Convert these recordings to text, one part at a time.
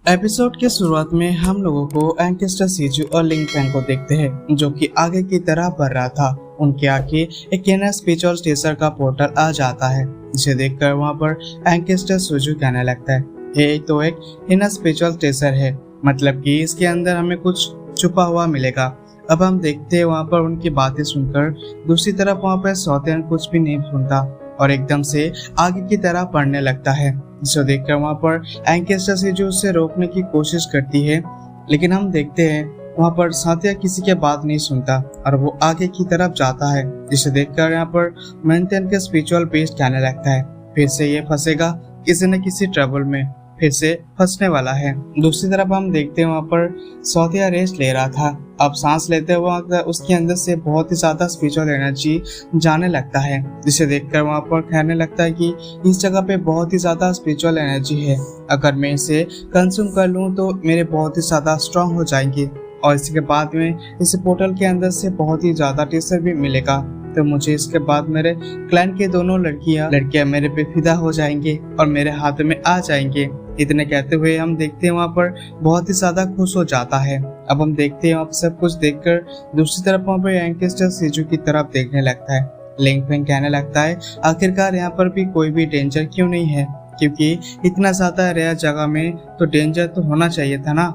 Episode के शुरुआत में हम लोगों को एंकेस्टर सीजू और लिंग फैंग को देखते हैं जो कि आगे की तरह बढ़ रहा था। उनके आगे एक केना स्पिरिचुअल स्टेशन का पोर्टल आ जाता है, जिसे देखकर वहां पर एंकेस्टर सीजू कहने लगता है, ये तो एक हिना स्पिरिचुअल स्टेशन है, मतलब कि इसके अंदर हमें कुछ छुपा हुआ मिलेगा। अब हम देखते हैं वहाँ पर उनकी बातें सुनकर दूसरी तरफ वहाँ पर सौतेन कुछ भी नहीं सुनता और एकदम से आगे की तरह बढ़ने लगता है, जिसे देखकर वहाँ पर एंकेस्टर से जो उसे रोकने की कोशिश करती है, लेकिन हम देखते हैं वहाँ पर साथिया किसी के बात नहीं सुनता और वो आगे की तरफ जाता है, जिसे देखकर यहाँ पर मेंटेन के स्पिरिचुअल बेस्ट कहने लगता है, फिर से ये फंसेगा किसी न किसी ट्रबल में, फिर से फंसने वाला है। दूसरी तरफ हम देखते हैं वहाँ पर सौतिया रेस्ट ले रहा था। अब सांस लेते हुए उसके अंदर से बहुत ही ज्यादा स्पिरिचुअल एनर्जी जाने लगता है, जिसे देखकर वहाँ पर कहने लगता है कि इस जगह पे बहुत ही ज्यादा स्पिरिचुअल एनर्जी है, अगर मैं इसे कंज्यूम कर लूँ तो मेरे बहुत ही ज्यादा स्ट्रांग हो जाएंगे और इसके बाद में इस पोर्टल के अंदर से बहुत ही ज्यादा टीचर भी मिलेगा, तो मुझे इसके बाद मेरे क्लैन के दोनों लड़कियां मेरे पे फिदा हो जाएंगे और मेरे हाथ में आ जाएंगे। इतने कहते हुए हम देखते हैं वहाँ पर बहुत ही ज्यादा खुश हो जाता है। अब हम देखते हैं वहाँ सब कुछ देखकर दूसरी तरफ वहाँ पर एंकेस्टर सीजू की तरफ देखने लगता है। लिंग फैंग कहने लगता है, आखिरकार यहाँ पर भी कोई भी डेंजर क्यों नहीं है, क्योंकि इतना ज्यादा रेयर जगह में तो डेंजर तो होना चाहिए था ना।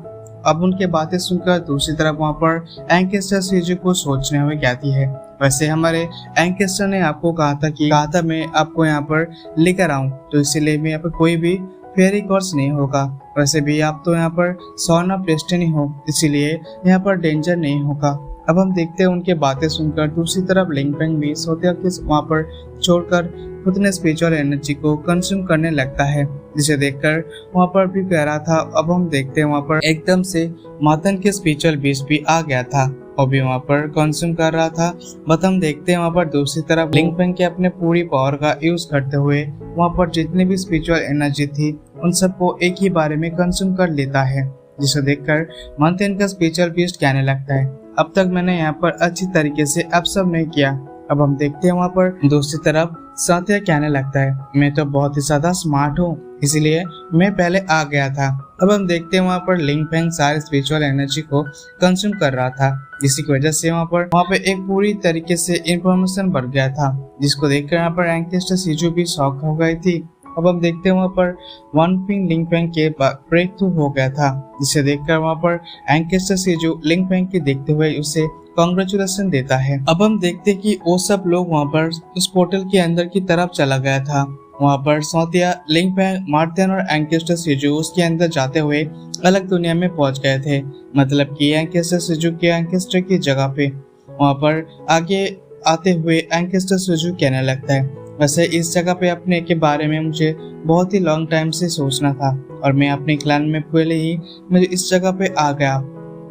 अब उनके बातें सुनकर दूसरी तरफ वहाँ पर एंकेस्टर सीजू को सोचने हुए कहती है, वैसे हमारे एंकेस्टर ने आपको कहा था मैं आपको यहाँ पर लेकर आऊँ, तो इसीलिए मैं यहाँ पर कोई भी फेरी कोर्स नहीं होगा। वैसे भी आप तो यहाँ पर सॉर्न ऑफ डेस्टिनी हो, इसीलिए यहाँ पर डेंजर नहीं होगा। अब हम देखते हैं उनके बातें सुनकर दूसरी तरफ लिंग फैंग भी सोतिया के वहाँ पर छोड़कर खुद ने स्पिरिचुअल एनर्जी को कंज्यूम करने लगता है, जिसे देखकर वहाँ पर भी कह रहा था। अब हम देखते हैं वहाँ पर एकदम से मातन के स्पिरिचुअल बीज भी आ गया था और भी वहाँ पर कंज्यूम कर रहा था। बट हम देखते हैं वहाँ पर दूसरी तरफ लिंग फैंग के अपने पूरी पावर का यूज करते हुए वहाँ पर जितनी भी स्पिरिचुअल एनर्जी थी उन सबको एक ही बारे में कंज्यूम कर लेता है, जिसे देखकर मातन का स्पिरिचुअल बीस्ट कहने लगता है, अब तक मैंने यहाँ पर अच्छी तरीके से एब्सॉर्ब नहीं किया। अब हम देखते हैं वहाँ पर दूसरी तरफ साथिया कहने लगता है, मैं तो बहुत ही ज्यादा स्मार्ट हूँ, इसलिए मैं पहले आ गया था। अब हम देखते हैं वहाँ पर लिंग फैंग सारे स्पिरिचुअल एनर्जी को कंज्यूम कर रहा था, जिसकी वजह से वहाँ पे एक पूरी तरीके से इंफॉर्मेशन बढ़ गया था, जिसको देखकर यहाँ पर एंकेस्टर सीजू भी शॉक हो गई थी। अब हम देखते हैं वहाँ पर वन फिंग लिंग फैंग के ब्रेक थ्रू हो गया था, जिसे देखकर वहाँ पर एंकेस्टर सीजू लिंग फैंग के देखते हुए उसे कांग्रेचुलेशन देता है। अब हम देखते हैं कि वो सब लोग वहाँ पर उस पोर्टल के अंदर की तरफ चला गया था। वहाँ पर सौतिया लिंग फैंग मार्टिन और एंकेस्टर सीजू उसके अंदर जाते हुए अलग दुनिया में पहुंच गए थे, मतलब कि एंकेस्टर सीजू के एंकेस्टर की जगह पे। वहाँ पर आगे आते हुए एंकेस्टर सीजू कहने लगता है, वैसे इस जगह पे अपने के बारे में मुझे बहुत ही लॉन्ग टाइम से सोचना था और मैं अपने क्लैन में पहले ही मुझे इस जगह पे आ गया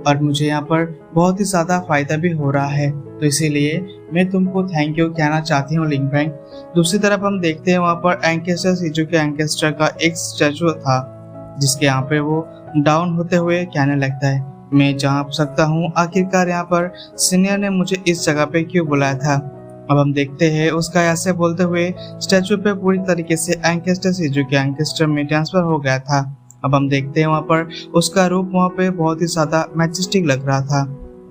और मुझे यहाँ पर बहुत ही ज्यादा फायदा भी हो रहा है, तो इसीलिए मैं तुमको थैंक यू कहना चाहती हूँ लिंग फैंग। दूसरी तरफ हम देखते हैं वहाँ पर एंकेस्टर सीजू के एंकेस्टर का एक स्टैचू था, जिसके यहाँ पे वो डाउन होते हुए कहने लगता है, मैं जा सकता हूँ, आखिरकार यहाँ पर सीनियर ने मुझे इस जगह पे क्यों बुलाया था। अब हम देखते हैं उसका ऐसे बोलते हुए स्टैचू पे पूरी तरीके से एंकेस्टर सीजू के एंकेस्टर में ट्रांसफर हो गया था। अब हम देखते हैं वहाँ पर उसका रूप वहाँ पे बहुत ही ज्यादा मैजेस्टिक लग रहा था।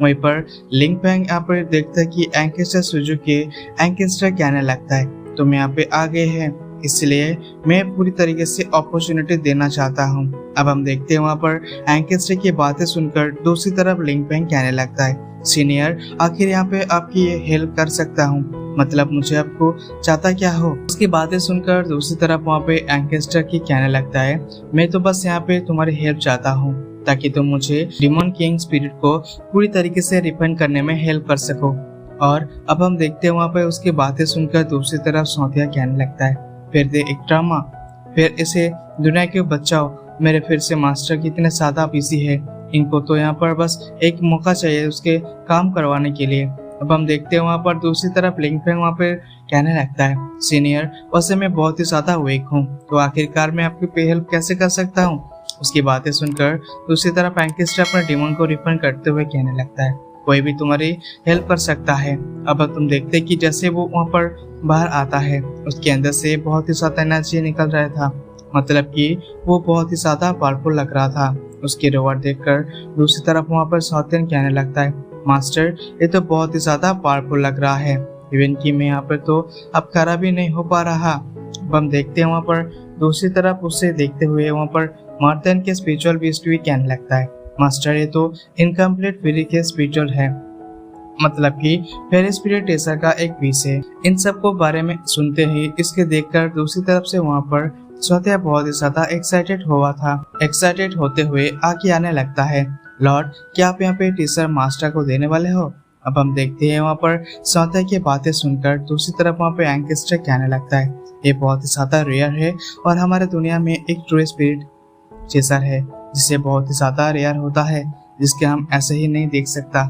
वहीं पर लिंग फैंग यहाँ पर देखता है कि एंकेस्टर सीजू के एंकेस्टर कहने लगता है, तुम यहाँ पे आ गए हैं, इसलिए मैं पूरी तरीके से अपॉर्चुनिटी देना चाहता हूँ। अब हम देखते हैं वहाँ पर एंकेस्टर की बातें सुनकर दूसरी तरफ लिंग फैंग कहने लगता है, सीनियर आखिर यहाँ पे आपकी ये हेल्प कर सकता हूँ, मतलब मुझे आपको चाहता क्या हो। उसकी बातें सुनकर दूसरी तरफ वहाँ पे एंकेस्टर की कहने लगता है, मैं तो बस यहाँ पे तुम्हारी हेल्प चाहता हूँ ताकि तुम मुझे डिमन किंग स्पिरिट को पूरी तरीके से रिफंड करने में हेल्प कर सको। और अब हम देखते हैं वहाँ पे उसकी बातें सुनकर दूसरी तरफ सौतिया कहने लगता है, फिर दे एक ड्रामा, फिर इसे दुनिया क्यों बचाओ, मेरे फिर से मास्टर कितने ज्यादा बिजी है, इनको तो यहाँ पर बस एक मौका चाहिए उसके काम करवाने के लिए। अब हम देखते हैं वहाँ पर दूसरी तरफ लिंग फैंग वहाँ पे कहने लगता है, सीनियर वैसे मैं बहुत ही ज्यादा वीक हूँ, तो आखिरकार मैं आपकी पे हेल्प कैसे कर सकता हूँ। उसकी बातें सुनकर दूसरी तरफ एंकेस्टर अपने डिमन को रिफंड करते हुए कहने लगता है, कोई भी तुम्हारी हेल्प कर सकता है। अब तुम देखते कि जैसे वो वहाँ पर बाहर आता है उसके अंदर से बहुत ही ज्यादा एनर्जी निकल रहा था मतलब कि वो बहुत ही ज्यादा पावरफुल लग रहा था। उसकी रोवर देखकर दूसरी तरफ वहाँ पर सौतेन कहने लगता है, मास्टर ये तो बहुत ही ज्यादा पावरफुल लग रहा है, इवन कि मैं यहाँ पर तो अब खड़ा भी नहीं हो पा रहा। अब हम देखते हैं वहाँ पर दूसरी तरफ उसे देखते हुए वहाँ पर मार्टिन के स्पिरिचुअल बीस्ट भी कहने लगता है, मास्टर ये तो इनकम्प्लीट फेरी के स्पिरिचुअल है, मतलब कि फेरी स्पिरिट टेसर का एक पीस है। इन सब को बारे में सुनते ही इसके देखकर दूसरी तरफ से वहाँ पर सौत्या बहुत ही ज्यादा एक्साइटेड हुआ था। एक्साइटेड होते हुए आगे आने लगता है, लॉर्ड क्या आप यहाँ पे टीचर मास्टर को देने वाले हो? अब हम देखते हैं वहाँ पर सौत्या की बातें सुनकर दूसरी तरफ वहाँ पे एंकेस्टर कहने लगता है, ये बहुत ही ज्यादा रेयर है और हमारे दुनिया में एक ट्रू स्पिरिट टीचर है जिसे बहुत ही ज्यादा रेयर होता है, जिसके हम ऐसे ही नहीं देख सकता।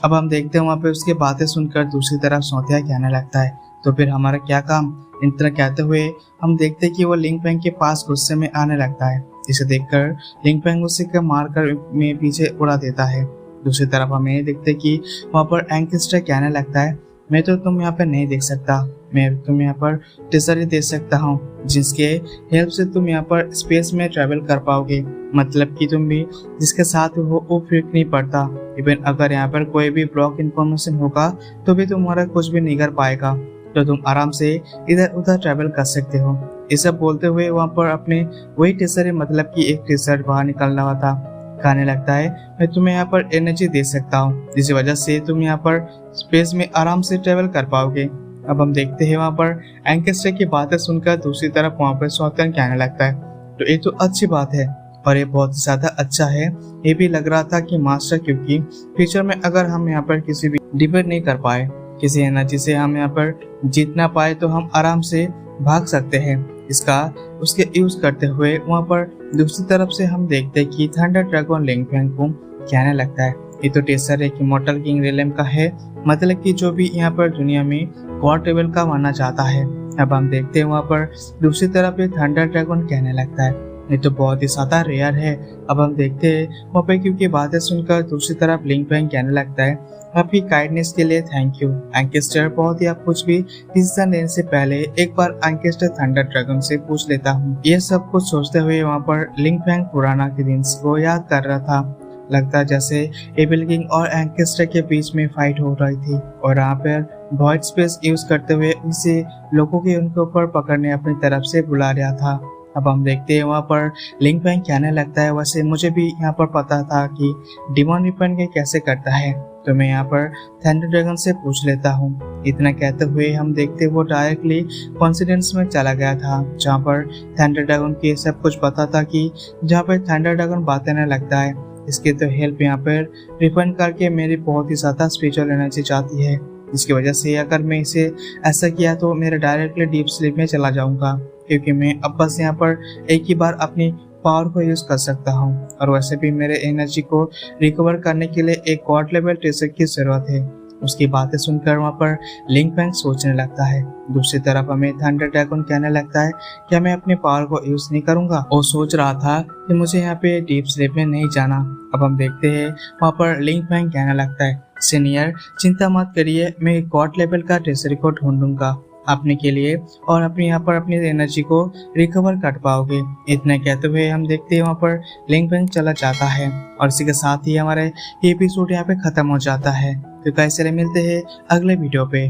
अब हम देखते हैं वहाँ पे उसकी बातें सुनकर दूसरी तरफ सौत्या कहने लगता है, तो फिर हमारा क्या काम? इन तरह कहते हुए हम देखते हैं कि वो लिंग फेंग के पास गुस्से में आने लगता है, जिसे देखकर लिंग फेंग उसे के मारकर में पीछे उड़ा देता है। दूसरी तरफ हम ये देखते कि वहाँ पर एंकेस्टर कहने लगता है, मैं तो तुम यहाँ पर नहीं देख सकता, मैं तुम यहाँ पर टीजर ही दे सकता हूँ जिसके हेल्प से तुम यहाँ पर स्पेस में ट्रेवल कर पाओगे, मतलब कि तुम भी जिसके साथ हो वो फर्क नहीं पड़ता। इवन अगर यहाँ पर कोई भी ब्लॉक इन्फॉर्मेशन होगा तो भी तुम्हारा कुछ भी नहीं कर पाएगा, तो तुम आराम से इधर उधर ट्रेवल कर सकते हो। ये सब बोलते हुए वहाँ पर अपने वही टीचर मतलब कि एक टीचर बाहर निकलना हुआ था, कहने लगता है, मैं तुम्हें यहाँ पर एनर्जी दे सकता हूँ जिस वजह से तुम यहाँ पर स्पेस में आराम से ट्रेवल कर पाओगे। अब हम देखते हैं वहाँ पर एंकेस्टर की बातें सुनकर दूसरी तरफ वहाँ पर सौतन कहने लगता है, तो ये तो अच्छी बात है और ये बहुत ज्यादा अच्छा है। ये भी लग रहा था कि मास्टर, क्योंकि फ्यूचर में अगर हम यहाँ पर किसी भी डिबेट नहीं कर पाए, किसी एनर्जी से हम यहाँ पर जीत ना पाए, तो हम आराम से भाग सकते हैं। इसका उसके यूज करते हुए वहाँ पर दूसरी तरफ से हम देखते हैं कि थंडर ड्रैगन लिंग फेंग को कहने लगता है, ये तो टेसर एक इमॉर्टल किंग रिलेम का है, मतलब कि जो भी यहाँ पर दुनिया में गॉड लेवल का बनना चाहता है। अब हम देखते हैं वहाँ पर दूसरी तरफ ये थंडर ड्रैगन कहने लगता है, ये तो बहुत ही ज्यादा रेयर है। अब हम देखते हैं वहाँ पे क्योंकि बातें सुनकर दूसरी तरफ लिंग फेंग कहने लगता है, आपकी काइंडनेस के लिए थैंक यू एंकेस्टर, बहुत ही आप कुछ भी डिसीजन लेने से पहले एक बार एंकेस्टर थंडर ड्रैगन से पूछ लेता हूँ। ये सब कुछ सोचते हुए वहाँ पर लिंग फेंग पुराना के दिन को याद कर रहा था। लगता है जैसे एबल किंग और एंकेस्टर के बीच में फाइट हो रही थी और यहाँ पर वॉइड स्पेस यूज करते हुए इसे लोगों के उनके ऊपर पकड़ने अपनी तरफ से बुला रहा था। अब हम देखते हैं वहाँ पर लिंग फेंग कहने लगता है, वैसे मुझे भी यहाँ पर पता था कि डिमॉन रिपन के कैसे करता है, तो मैं यहाँ पर थंडर ड्रैगन से पूछ लेता हूँ। इतना कहते हुए हम देखते वो डायरेक्टली कॉन्फिडेंस में चला गया था, जहाँ पर थंडर ड्रैगन की सब कुछ पता था कि जहाँ पर थंडर ड्रैगन बातें करने लगता है, इसके तो हेल्प यहाँ पर रिफंड करके मेरी बहुत ही ज्यादा स्पिरिचुअल एनर्जी चाहती है, जिसकी वजह से अगर मैं इसे ऐसा किया तो मेरा डायरेक्टली डीप स्लीप में चला जाऊंगा, क्योंकि मैं अब बस यहाँ पर एक ही बार अपनी पावर को यूज कर सकता हूँ और वैसे भी मेरे एनर्जी को रिकवर करने के लिए एक गॉड लेवल टीचर की जरूरत है। उसकी बातें सुनकर वहाँ पर लिंग फेंग सोचने लगता है। दूसरी तरफ हमें थंडर ड्रैगन कहने लगता है, क्या मैं अपने पावर को यूज नहीं करूंगा? वो सोच रहा था कि मुझे यहाँ पे डीप स्लीप में नहीं जाना। अब हम देखते हैं वहाँ पर लिंग फेंग कहने लगता है, सीनियर चिंता मत करिए, मैं गॉड लेवल का टीचर को ढूंढूंगा अपने के लिए और अपने यहाँ पर अपनी एनर्जी को रिकवर कर पाओगे। इतना कहते हुए हम देखते हैं वहाँ पर लिंग फेंग चला जाता है और इसी के साथ ही हमारे एपिसोड यहाँ पे खत्म हो जाता है। तो कैसे मिलते हैं अगले वीडियो पे।